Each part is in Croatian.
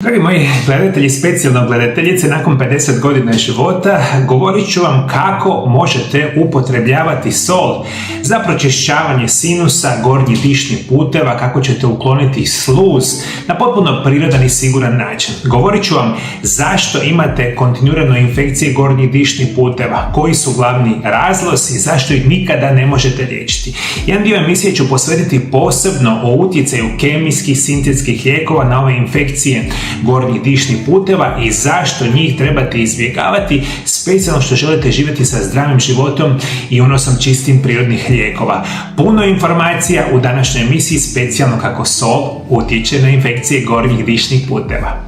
Dragi moji gledatelji, specijalno gledateljice, nakon 50 godina života govorit ću vam kako možete upotrebljavati sol za pročišćavanje sinusa, gornjih dišnih puteva, kako ćete ukloniti sluz na potpuno prirodan i siguran način. Govorit ću vam zašto imate kontinuirano infekcije gornjih dišnih puteva, koji su glavni razlozi, zašto ih nikada ne možete liječiti. Jedan dio emisije ću posvetiti posebno o utjecaju kemijskih, sintetskih lijekova na ove infekcije gornjih dišnih puteva i zašto njih trebate izbjegavati, specijalno što želite živjeti sa zdravim životom i unosom čistim prirodnih lijekova. Puno informacija u današnjoj emisiji, specijalno kako sol utječe na infekcije gornjih dišnih puteva.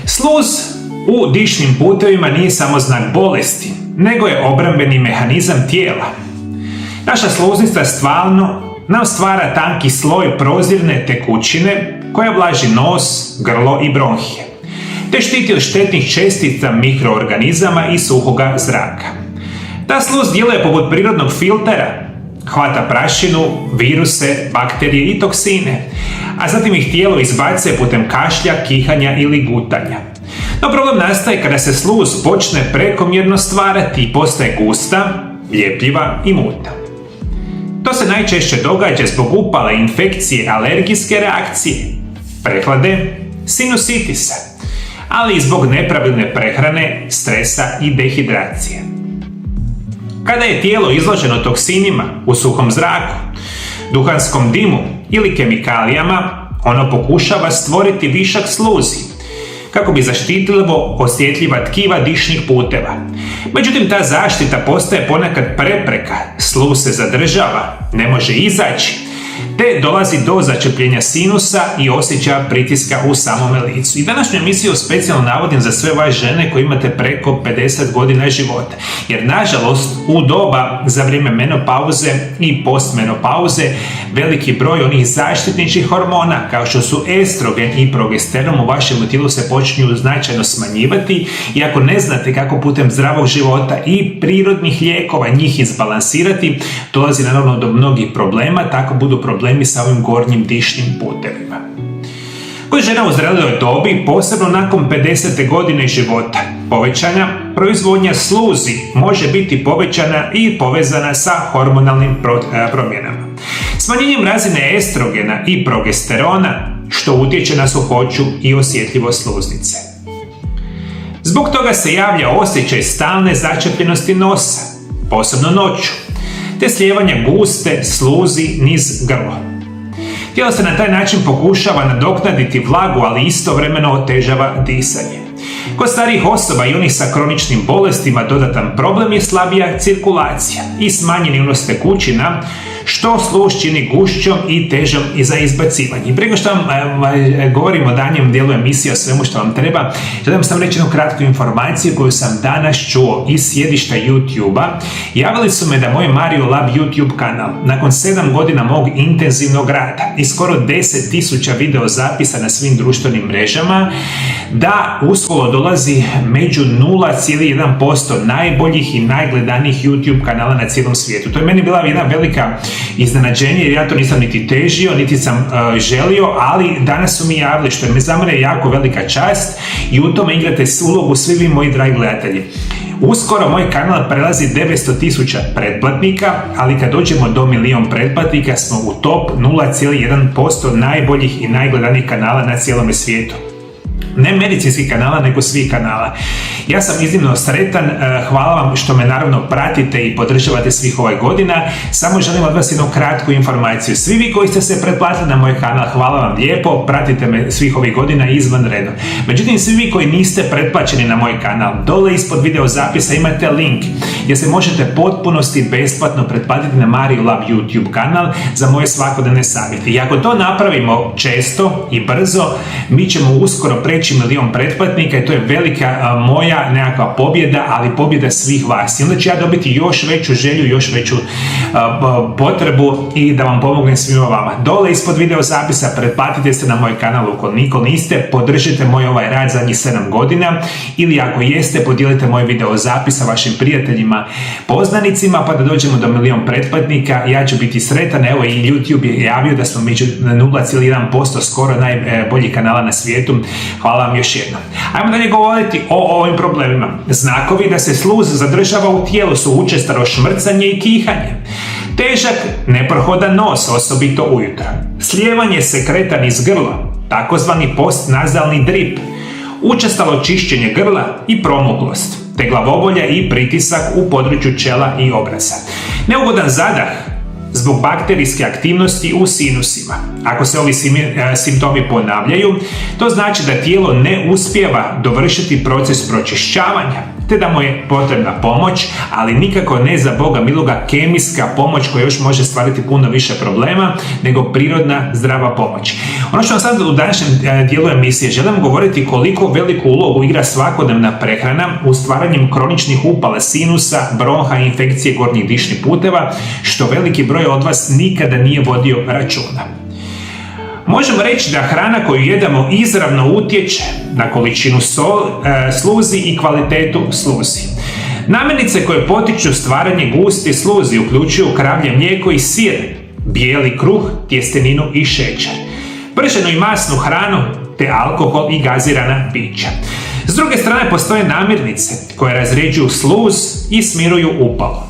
Sluz u dišnim putevima nije samo znak bolesti, nego je obrambeni mehanizam tijela. Naša sluznica nam stvara tanki sloj prozirne tekućine koja vlaži nos, grlo i bronhije, te štiti od štetnih čestica mikroorganizama i suhoga zraka. Ta sluz djeluje poput prirodnog filtera, hvata prašinu, viruse, bakterije i toksine, a zatim ih tijelo izbacuje putem kašlja, kihanja ili gutanja. No problem nastaje kada se sluz počne prekomjerno stvarati i postaje gusta, ljepljiva i mutna. To se najčešće događa zbog upale, infekcije, alergijske reakcije, prehlade, sinusitisa, ali i zbog nepravilne prehrane, stresa i dehidracije. Kada je tijelo izloženo toksinima u suhom zraku, duhanskom dimu ili kemikalijama, ono pokušava stvoriti višak sluzi kako bi zaštitilo osjetljiva tkiva dišnih puteva. Međutim, ta zaštita postaje ponekad prepreka, sluz se zadržava, ne može izaći, te dolazi do začepljenja sinusa i osjećaja pritiska u samome licu. I današnju emisiju specijalno navodim za sve vas žene koji imate preko 50 godina života. Jer nažalost u doba za vrijeme menopauze i postmenopauze veliki broj onih zaštitničkih hormona kao što su estrogen i progesteron u vašem tijelu se počinju značajno smanjivati i ako ne znate kako putem zdravog života i prirodnih lijekova njih izbalansirati, dolazi naravno do mnogih problema, tako budu problemi sa ovim gornjim dišnim putevima. Kod žena u zreloj dobi, posebno nakon 50. godine života, povećana proizvodnja sluzi može biti povećana i povezana sa hormonalnim promjenama. Smanjenjem razine estrogena i progesterona, što utječe na suhoću i osjetljivost sluznice. Zbog toga se javlja osjećaj stalne začepljenosti nosa, posebno noću, te slijevanje guste sluzi niz grlo. Tijelo se na taj način pokušava nadoknaditi vlagu, ali istovremeno otežava disanje. Kod starijih osoba i onih sa kroničnim bolestima dodatan problem je slabija cirkulacija i smanjeni unos tekućina, što sluz čini gušćom i težom i za izbacivanje. Prije što vam govorim o danjem dijelu emisije o svemu što vam treba, želim sam reći jednu kratku informaciju koju sam danas čuo iz sjedišta YouTube-a. Javili su me da moj Mario Lab YouTube kanal, nakon 7 godina mog intenzivnog rada i skoro 10.000 video zapisa na svim društvenim mrežama, da uskoro dolazi među 0,1% najboljih i najgledanijih YouTube kanala na cijelom svijetu. To je meni bila jedna velika iznenađenje jer ja to nisam niti težio, niti sam želio, ali danas su mi javili, što je za mene jako velika čast i u tome igrate ulogu svi vi moji dragi gledatelji. Uskoro moj kanal prelazi 900.000 pretplatnika, ali kad dođemo do 1.000.000 pretplatnika smo u top 0,1% najboljih i najgledanijih kanala na cijelome svijetu. Ne medicinskih kanala, nego svih kanala. Ja sam iznimno sretan, hvala vam što me naravno pratite i podržavate svih ovih godina. Samo želim od vas jednu kratku informaciju. Svi vi koji ste se pretplatili na moj kanal, hvala vam lijepo, pratite me svih ovih godina izvanredno. Međutim, svi vi koji niste pretplaćeni na moj kanal, dole ispod video zapisa imate link gdje se možete potpunosti besplatno pretplatiti na Mario Lab YouTube kanal za moje svakodnevne savjete. I ako to napravimo često i brzo, mi ćemo uskoro preći 1.000.000 pretplatnika i to je velika moja nekakva pobjeda, ali pobjeda svih vas. I onda ću ja dobiti još veću želju, još veću potrebu i da vam pomognem svima vama. Dole ispod video zapisa pretplatite se na moj kanal ukoliko niste, podržite moj ovaj rad zadnjih 7 godina ili ako jeste, podijelite moj video zapis sa vašim prijateljima milionima poznanicima, pa da dođemo do milion pretplatnika, ja ću biti sretan. Evo i YouTube je javio da smo među 0,1% skoro najboljih kanala na svijetu. Hvala vam još jednom. Ajmo dalje govoriti o ovim problemima. Znakovi da se sluz zadržava u tijelu su učestalo šmrcanje i kihanje, težak neprohodan nos, osobito ujutro, slijevanje sekreta iz grla, takozvani postnazalni drip, učestalo čišćenje grla i promuklost, te glavobolja i pritisak u području čela i obraza. Neugodan zadah zbog bakterijske aktivnosti u sinusima. Ako se ovi simptomi ponavljaju, to znači da tijelo ne uspijeva dovršiti proces pročišćavanja, te da mu je potrebna pomoć, ali nikako ne za Boga miloga kemijska pomoć koja još može stvariti puno više problema nego prirodna zdrava pomoć. Ono što vam sad u današnjem dijelu emisije želim govoriti koliko veliku ulogu igra svakodnevna prehrana u stvaranjem kroničnih upala sinusa, bronha i infekcije gornjih dišnih puteva, što veliki broj od vas nikada nije vodio računa. Možemo reći da hrana koju jedemo izravno utječe na količinu sluzi i kvalitetu sluzi. Namirnice koje potiču stvaranje guste sluzi uključuju kravlje mlijeko i sir, bijeli kruh, tjesteninu i šećer, prženu i masnu hranu, te alkohol i gazirana pića. S druge strane postoje namirnice koje razređuju sluz i smiruju upalo.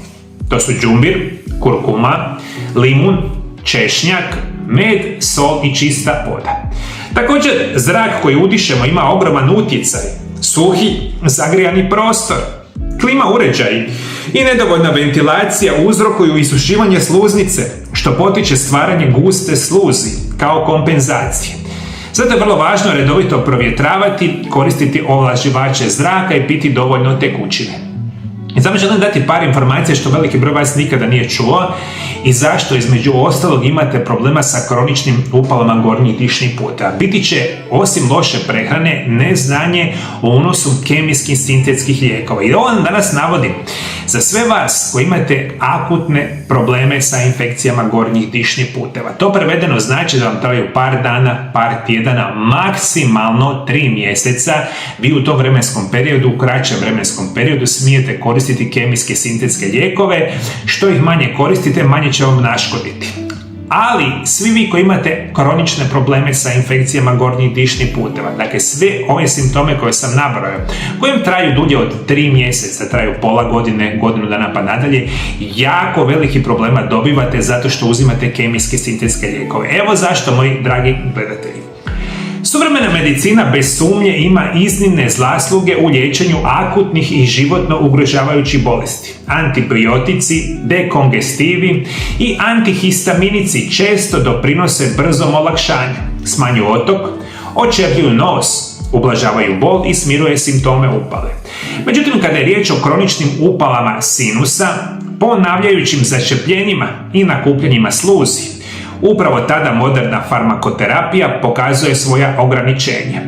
To su đumbir, kurkuma, limun, češnjak, med, sol i čista voda. Također, zrak koji udišemo ima ogroman utjecaj. Suhi, zagrijani prostor, klima uređaji i nedovoljna ventilacija uzrokuju isušivanje sluznice, što potiče stvaranje guste sluzi kao kompenzacije. Zato je vrlo važno redovito provjetravati, koristiti ovlaživače zraka i piti dovoljno tekućine. I samo želim dati par informacija što veliki broj vas nikada nije čuo i zašto između ostalog imate problema sa kroničnim upalama gornjih dišnih puteva. Biti će, osim loše prehrane, neznanje o unosu kemijskih sintetskih lijekova. I ovo vam danas navodim za sve vas koji imate akutne probleme sa infekcijama gornjih dišnih puteva. To prevedeno znači da vam traju par dana, par tjedana, maksimalno 3 mjeseca. Vi u tom vremenskom periodu, u kraćem vremenskom periodu smijete koristiti kemijske sintetske lijekove. Što ih manje koristite, manje će vam naškoditi. Ali svi vi koji imate kronične probleme sa infekcijama gornjih dišnih puteva, dakle sve ove simptome koje sam nabrojao, kojim traju dulje od 3 mjeseca, traju pola godine, godinu dana pa nadalje, jako veliki problema dobivate zato što uzimate kemijske sintetske lijekove. Evo zašto, moji dragi gledatelji. Suvremena medicina bez sumnje ima iznimne zasluge u liječenju akutnih i životno ugrožavajućih bolesti. Antibiotici, dekongestivi i antihistaminici često doprinose brzom olakšanju, smanjuju otok, očerpljuju nos, ublažavaju bol i smiruje simptome upale. Međutim, kada je riječ o kroničnim upalama sinusa, ponavljajućim začepljenjima i nakupljenjima sluzi, upravo tada moderna farmakoterapija pokazuje svoja ograničenja.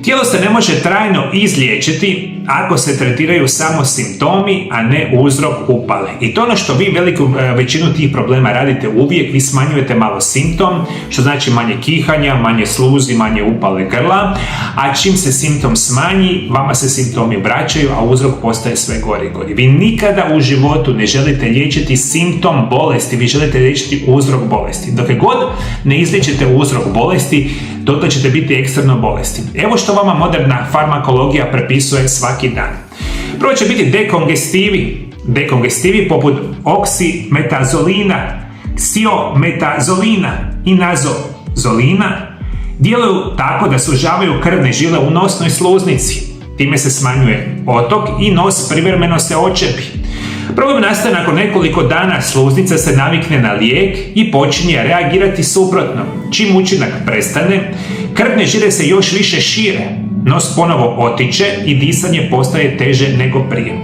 Tijelo se ne može trajno izliječiti ako se tretiraju samo simptomi, a ne uzrok upale. I to ono što vi veliku većinu tih problema radite uvijek, vi smanjujete malo simptom, što znači manje kihanja, manje sluzi, manje upale grla, a čim se simptom smanji, vama se simptomi vraćaju, a uzrok postaje sve gori i gori. Vi nikada u životu ne želite liječiti simptom bolesti, vi želite liječiti uzrok bolesti. Dok god ne izliječite uzrok bolesti, dotle ćete biti eksterno bolesti. Evo što vama moderna farmakologija prepisuje svaki dan. Prvo će biti dekongestivi. Dekongestivi poput oksimetazolina, ksiometazoline i nazozolina djeluju tako da sužavaju krvne žile u nosnoj sluznici. Time se smanjuje otok i nos privremeno se odčepi. Problem nastaje nakon nekoliko dana, sluznica se navikne na lijek i počinje reagirati suprotno. Čim učinak prestane, krvne žile se još više šire, nos ponovo otiče i disanje postaje teže nego prije.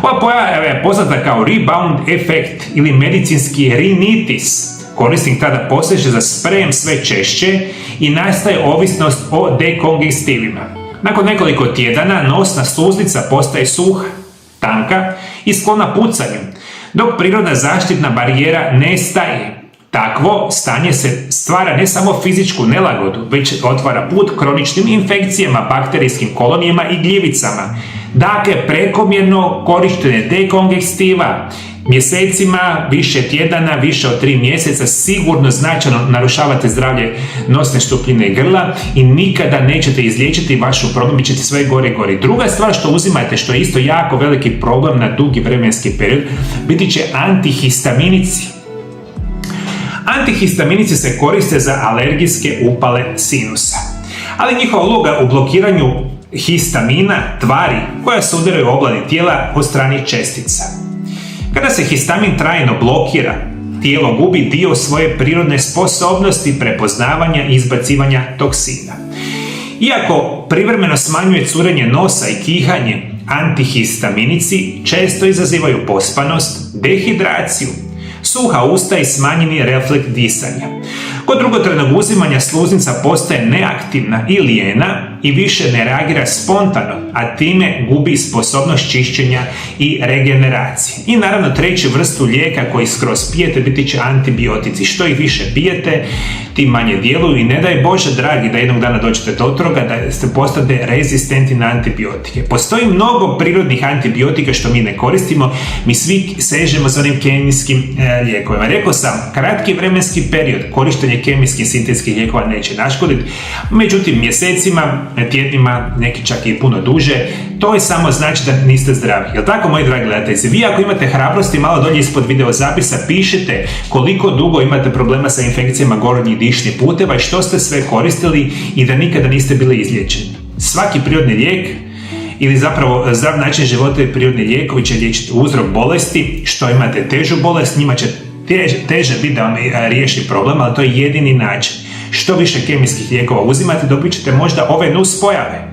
Ova pojava je poznata kao rebound efekt ili medicinski rinitis. Korisnik tada poseže za sprejem sve češće i nastaje ovisnost o dekongestivima. Nakon nekoliko tjedana nosna sluznica postaje suha, tanka i sklona pucanju, dok prirodna zaštitna barijera nestaje. Takvo stanje se stvara ne samo fizičku nelagodu, već otvara put kroničnim infekcijama, bakterijskim kolonijama i gljivicama, Dakle, prekomjerno korištenje dekongestiva mjesecima, više tjedana, više od 3 mjeseca sigurno značajno narušavate zdravlje nosne štupljine i grla i nikada nećete izliječiti vašu problem, bit ćete sve gore i gore. Druga stvar što uzimate, što je isto jako veliki problem na dugi vremenski period, biti će antihistaminici. Antihistaminici se koriste za alergijske upale sinusa, ali njihova uloga u blokiranju histamina, tvari koja se udaraju u obladi tijela od stranih čestica. Kada se histamin trajno blokira, tijelo gubi dio svoje prirodne sposobnosti prepoznavanja i izbacivanja toksina. Iako privremeno smanjuje curenje nosa i kihanje, antihistaminici često izazivaju pospanost, dehidraciju, suha usta i smanjeni refleks disanja. Kod dugotrajnog uzimanja sluznica postaje neaktivna i lijena i više ne reagira spontano, a time gubi sposobnost čišćenja i regeneracije. I naravno treću vrstu lijeka koji skroz pijete biti će antibiotici. Što ih više pijete, tim manje djeluju i ne daj Bože dragi da jednog dana dođete do toga da ste postate rezistentni na antibiotike. Postoji mnogo prirodnih antibiotika što mi ne koristimo, mi svi sežemo za onim kemijskim lijekovima. Rekao sam, kratki vremenski period korištenje kemijskih sintetskih lijekova neće naškoditi, međutim mjesecima, tjednima, neki čak i puno duže, to je samo znači da niste zdravi. Jel tako, moji dragi gledatelji? Vi ako imate hrabrosti, malo dolje ispod video zapisa pišite koliko dugo imate problema sa infekcijama gornjih dišnih puteva i što ste sve koristili i da nikada niste bili izliječeni. Svaki prirodni lijek ili zapravo zdrav način života i prirodni lijekovi će liječiti uzrok bolesti. Što imate težu bolest, njima će teže biti da vam riješi problem, ali to je jedini način. Što više kemijskih lijekova uzimate, dobit ćete možda ove nuspojave.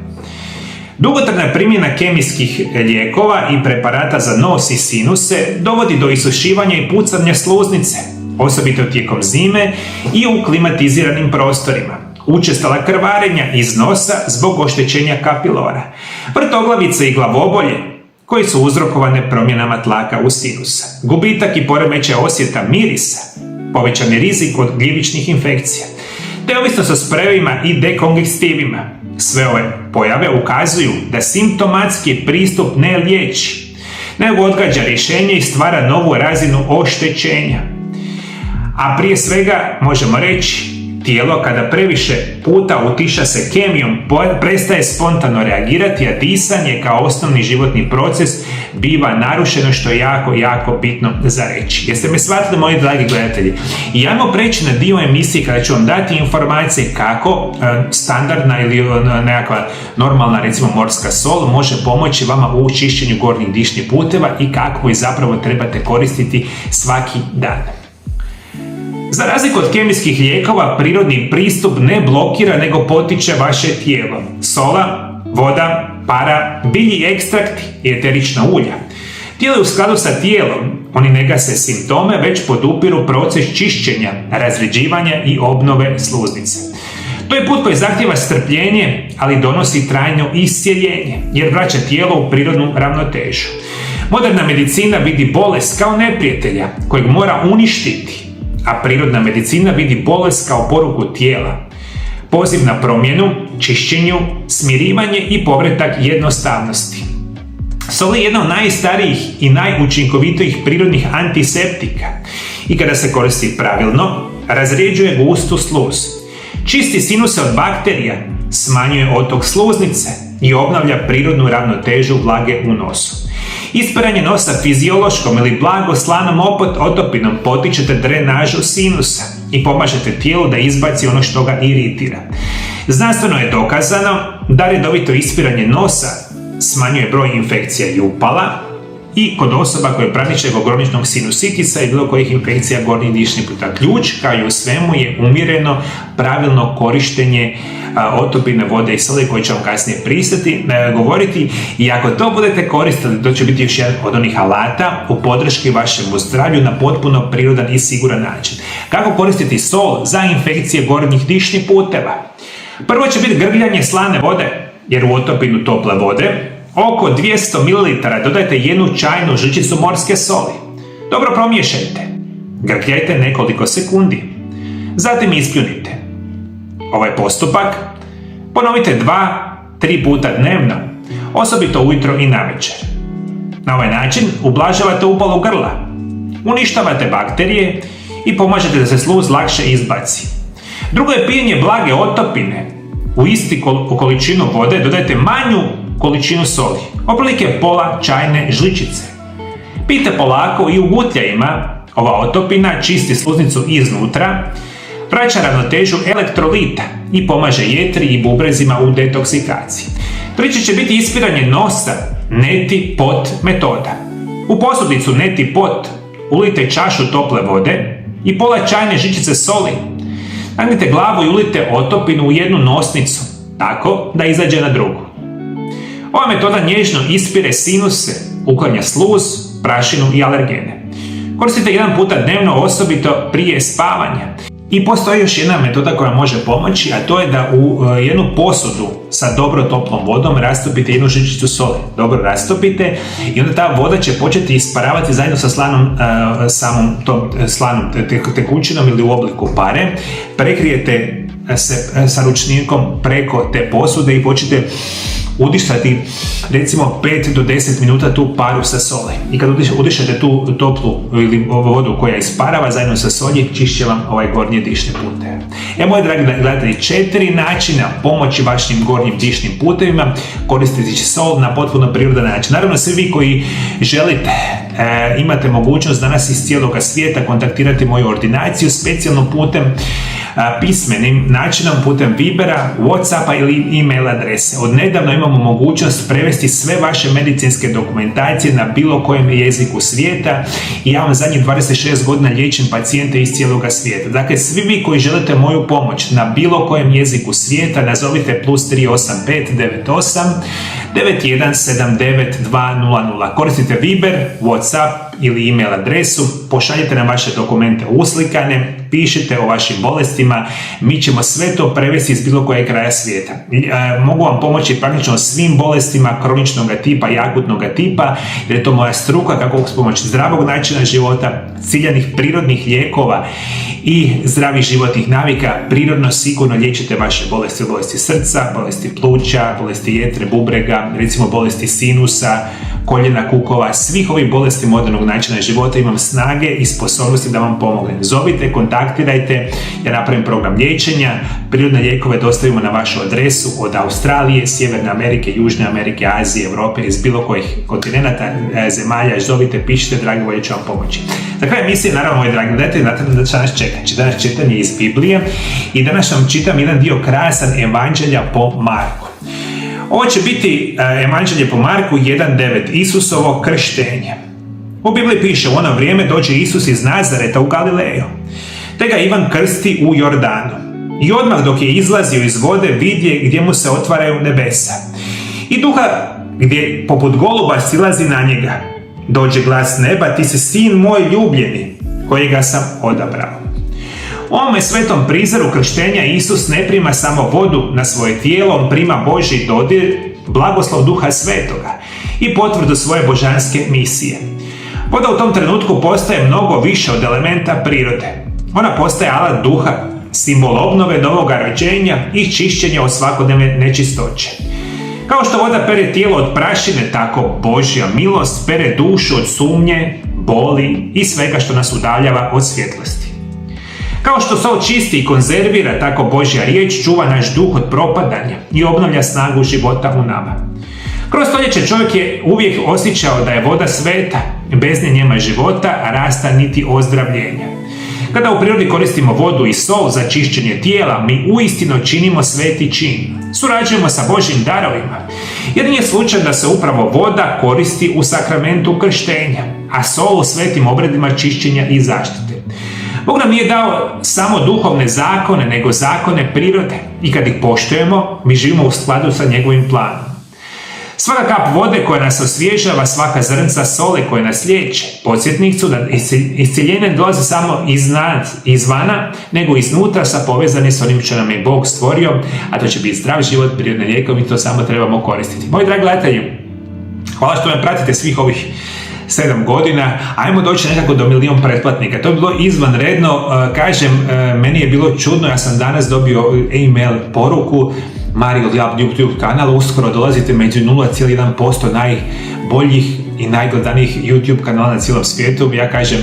Dugotrajna primjena kemijskih lijekova i preparata za nos i sinuse dovodi do isušivanja i pucanja sluznice, osobito tijekom zime i u klimatiziranim prostorima. Učestala krvarenja iz nosa zbog oštećenja kapilara, vrtoglavice i glavobolje koji su uzrokovane promjenama tlaka u sinusa, gubitak i poremećaj osjeta mirisa, povećani rizik od gljivičnih infekcija, te ovisnost o sprejevima i dekongestivima. Sve ove pojave ukazuju da simptomatski pristup ne liječi, nego odgađa rješenje i stvara novu razinu oštećenja. A prije svega možemo reći, tijelo kada previše puta utiša se kemijom prestaje spontano reagirati, a disanje kao osnovni životni proces biva narušeno, što je jako, jako bitno za reći. Jeste me shvatili, moji dragi gledatelji? I ajmo preći na dio emisije kada ću vam dati informacije kako standardna ili nekakva normalna, recimo morska sol, može pomoći vama u čišćenju gornjih dišnih puteva i kako ih zapravo trebate koristiti svaki dan. Za razliku od kemijskih lijekova, prirodni pristup ne blokira nego potiče vaše tijelo. Sola, voda, para, biljni ekstrakti i eterična ulja djeluju u skladu sa tijelom. Oni ne gase simptome, već podupiru proces čišćenja, razređivanja i obnove sluznice. To je put koji zahtijeva strpljenje, ali donosi trajno iscjeljenje, jer vraća tijelo u prirodnu ravnotežu. Moderna medicina vidi bolest kao neprijatelja kojeg mora uništiti, a prirodna medicina vidi bolest kao poruku tijela, poziv na promjenu, čišćenju, smirivanje i povratak jednostavnosti. Sol je jedna od najstarijih i najučinkovitijih prirodnih antiseptika i kada se koristi pravilno, razređuje gustu sluz, čisti sinuse od bakterija, smanjuje otok sluznice i obnavlja prirodnu ravnotežu vlage u nosu. Ispiranje nosa fiziološkom ili blago slanom otopinom potičete drenažu sinusa i pomažete tijelu da izbaci ono što ga iritira. Znanstveno je dokazano da redovito ispiranje nosa smanjuje broj infekcija i upala i kod osoba koje praniče groničnog sinusitisa i bilo kojih infekcija gornjih dišnih puta. Ključ, kao i u svemu, je umjereno, pravilno korištenje otopine vode i soli, koje ću vam kasnije govoriti. I ako to budete koristili, to će biti još jedan od onih alata u podrški vašemu zdravlju na potpuno prirodan i siguran način. Kako koristiti sol za infekcije gornjih dišnih puteva? Prvo će biti grgljanje slane vode, jer u otopinu tople vode oko 200 ml dodajte jednu čajnu žličicu morske soli. Dobro promiješajte. Grgljajte nekoliko sekundi. Zatim ispljunite. Ovaj postupak ponovite 2-3 puta dnevno osobito ujutro i navečer. Na ovaj način ublažavate upalu grla, uništavate bakterije i pomažete da se sluz lakše izbaci. Drugo je pijenje blage otopine. U isti količinu vode dodajte manju količinu soli, otprilike pola čajne žličice. Pijte polako i u gutljajima. Ova otopina čisti sluznicu iznutra, vraća ravnotežu elektrolita i pomaže jetri i bubrezima u detoksikaciji. Treće će biti ispiranje nosa, neti pot metoda. U posudicu neti pot ulijte čašu tople vode i pola čajne žličice soli. Nagnite glavu i ulijte otopinu u jednu nosnicu, tako da izađe na drugu. Ova metoda nježno ispire sinuse, uklanja sluz, prašinu i alergene. Koristite jedan puta dnevno, osobito prije spavanja. I postoji još jedna metoda koja može pomoći, a to je da u jednu posudu sa dobro toplom vodom rastopite jednu žličicu soli. Dobro rastopite i onda ta voda će početi isparavati zajedno sa samom tom slanom tekućinom ili u obliku pare. Prekrijete se sa ručnikom preko te posude i počnete udisati recimo 5 do 10 minuta tu paru sa soli. I kad udišete tu toplu ili vodu koja isparava zajedno sa solji, čišće vam ovaj gornji dišni puteve. Moji dragi gledatelji, 4 načina pomoći vašim gornjim dišnim putevima koristiti sol na potpuno prirodan način. Naravno, svi vi koji želite, imate mogućnost danas iz cijeloga svijeta kontaktirati moju ordinaciju specijalno putem pismenim načinom, putem Vibera, Whatsappa ili e-mail adrese. Od nedavno imamo mogućnost prevesti sve vaše medicinske dokumentacije na bilo kojem jeziku svijeta i ja vam zadnjih 26 godina liječim pacijente iz cijeloga svijeta. Dakle, svi vi koji želite moju pomoć na bilo kojem jeziku svijeta, nazovite +385 98 9179 200. Koristite Viber, Whatsapp ili e-mail adresu, pošaljite nam vaše dokumente uslikane, pišite o vašim bolestima, mi ćemo sve to prevesti iz bilo kojeg kraja svijeta. Mogu vam pomoći praktično svim bolestima kroničnog tipa i akutnog tipa, jer je to moja struka kako s pomoći zdravog načina života, ciljanih prirodnih lijekova i zdravih životnih navika prirodno sigurno liječite vaše bolesti, bolesti srca, bolesti pluća, bolesti jetre, bubrega, recimo bolesti sinusa, koljena, kukova, svih ovih bolesti modernog načina života. Imam snage i sposobnosti da vam pomognem. Zovite, kontaktirajte, ja napravim program liječenja, prirodne lijekove dostavimo na vašu adresu od Australije, Sjeverne Amerike, Južne Amerike, Azije, Europe, iz bilo kojih kontinenata, zemalja. Zovite, pišite, dragi volje ću vam pomoći. Za kraj emisije, naravno, moji dragi gledatelji, da nas čeka. Danas čitanje iz Biblije i danas vam čitam jedan dio krasan Evanđelja po Marku. Ovo će biti Evanđelje po Marku 1.9, Isusovo krštenje. U Bibliji piše: u ono vrijeme dođe Isus iz Nazareta u Galileju, te ga Ivan krsti u Jordanu. I odmah dok je izlazio iz vode, vidje gdje mu se otvaraju nebesa. I duha gdje poput goluba silazi na njega. Dođe glas neba: ti si sin moj ljubljeni, kojega sam odabrao. U ovome svetom prizoru krštenja Isus ne prima samo vodu na svoje tijelo, on prima Božji dodir, blagoslov Duha Svetoga i potvrdu svoje božanske misije. Voda u tom trenutku postaje mnogo više od elementa prirode. Ona postaje alat duha, simbol obnove, novoga rođenja i čišćenja od svakodnevne nečistoće. Kao što voda pere tijelo od prašine, tako Božja milost pere dušu od sumnje, boli i svega što nas udaljava od svjetlosti. Kao što sol čisti i konzervira, tako Božja riječ čuva naš duh od propadanja i obnavlja snagu života u nama. Kroz stoljeće čovjek je uvijek osjećao da je voda sveta, bez nje nema života, rasta niti ozdravljenja. Kada u prirodi koristimo vodu i sol za čišćenje tijela, mi uistinu činimo sveti čin. Surađujemo sa Božjim darovima. Jer nije slučaj da se upravo voda koristi u sakramentu krštenja, a sol u svetim obredima čišćenja i zaštite. Bog nam nije dao samo duhovne zakone, nego zakone prirode. I kad ih poštujemo, mi živimo u skladu sa njegovim planom. Svaka kap vode koja nas osvježava, svaka zrnca sole koja nas liječe, podsjetnik su da iscjeljenje dolazi samo izvana, nego iznutra sa povezani s onim što nam je Bog stvorio, a to će biti zdrav život, prirodne lijekovi, i to samo trebamo koristiti. Moji dragi gledatelji, hvala što me pratite svih ovih 7 godina, ajmo doći nekako do 1 milijun pretplatnika. To je bilo izvanredno, kažem, meni je bilo čudno, ja sam danas dobio e-mail poruku Mario Lab YouTube kanal, uskoro dolazite među 0,1% najboljih i najgledanijih YouTube kanala na cijelom svijetu. Ja kažem,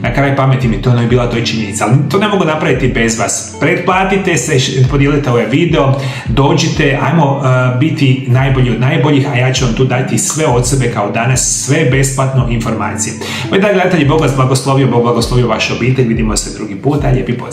na kraj pameti mi to ne bi bila to i činjenica, ali to ne mogu napraviti bez vas. Pretplatite se, podijelite ovaj video, dođite, ajmo biti najbolji od najboljih, a ja ću vam tu dati sve od sebe kao danas, sve besplatno informacije. Moji dragi gledatelji, Bog vas blagoslovio, Bog blagoslovio vašu obitelj, vidimo se drugi puta, lijepi pozdrav.